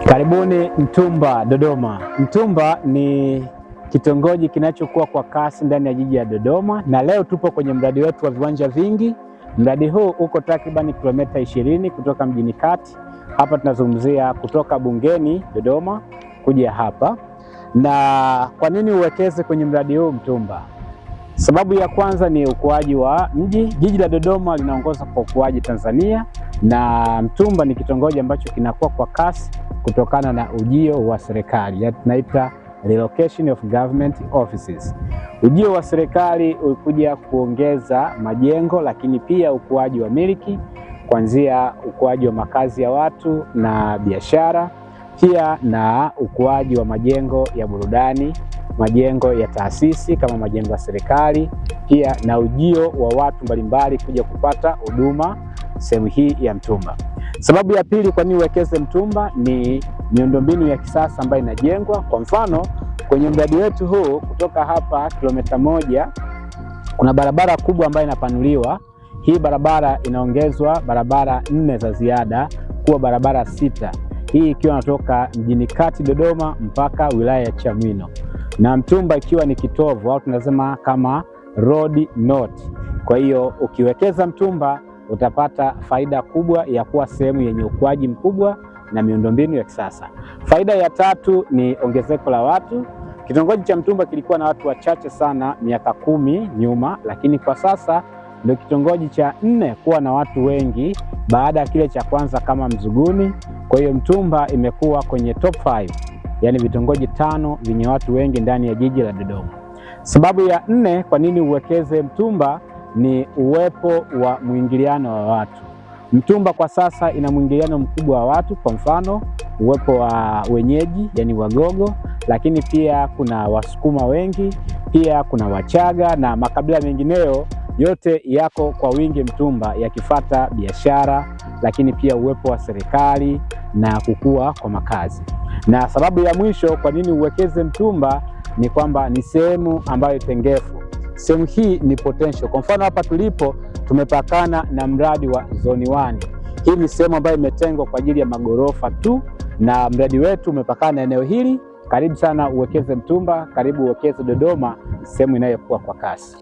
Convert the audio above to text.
Karibuni Mtumba, Dodoma. Mtumba ni kitongoji kinachokuwa kwa kasi ndani ya jiji la Dodoma, na leo tupo kwenye mradi wetu wa viwanja vingi. Mradi huu uko takriban kilomita 20 kutoka mjini kati. Hapa tunazungumzia kutoka Bungeni Dodoma kuja hapa. Na kwa nini uwekeze kwenye mradi huu Mtumba? Sababu ya kwanza ni ukuaji wa mji. Jiji la Dodoma linaongoza kwa ukuaji Tanzania, na Mtumba ni kitongoji ambacho kinakuwa kwa kasi kutokana na ujio wa serikali, tunaita relocation of government offices. Ujio wa serikali ulikuja kuongeza majengo, lakini pia ukuaji wa miliki, kuanzia ukuaji wa makazi ya watu na biashara, pia na ukuaji wa majengo ya burudani, majengo ya taasisi kama majengo ya serikali, pia na ujio wa watu mbalimbali kuja kupata huduma sehemu hii ya Mtumba. Sababu ya pili kwa nini uwekeze Mtumba ni miundombinu ya kisasa ambayo inajengwa. Kwa mfano, kwenye mradi wetu huu kutoka hapa kilomita 1 kuna barabara kubwa ambayo inapanuliwa. Hii barabara inaongezwa barabara 4 za ziada kuwa barabara 6. Hii ikiwa natoka mjini kati Dodoma mpaka wilaya ya Chamwino, na Mtumba ikiwa ni kitovu au tunasema kama road node. Kwa hiyo ukiwekeza Mtumba utapata faida kubwa ya kuwa sehemu yenye ukuaji mkubwa na miundombinu ya kisasa. Faida ya tatu ni ongezeko la watu. Kitongoji cha Mtumba kilikuwa na watu wachache sana miaka 10 nyuma, lakini kwa sasa ndio kitongoji cha 4 kuwa na watu wengi baada ya kile cha kwanza kama Mzuguni. Kwa hiyo Mtumba imekuwa kwenye top 5, yani vitongoji 5 vyenye watu wengi ndani ya jiji la Dodoma. Sababu ya 4 kwa nini uwekeze Mtumba ni uwepo wa mwingiliano wa watu. Mtumba kwa sasa ina mwingiliano mkubwa wa watu, kwa mfano uwepo wa wenyeji yani Wagogo, lakini pia kuna Wasukuma wengi, pia kuna Wachaga na makabila mengineyo, yote yako kwa wingi Mtumba yakifuata biashara, lakini pia uwepo wa serikali na kukua kwa makazi. Na sababu ya mwisho kwa nini uwekeze Mtumba ni kwamba ni sehemu ambayo tengefu. Sehemu hii ni potential. Kwa mfano hapa tulipo tumepakana na mradi wa zone 1. Hii ni sehemu ambayo imetengwa kwa ajili ya magorofa tu, na mradi wetu umepakana na eneo hili. Karibu sana uwekeze Mtumba, karibu uwekeze Dodoma, sehemu inayokuwa kwa kasi.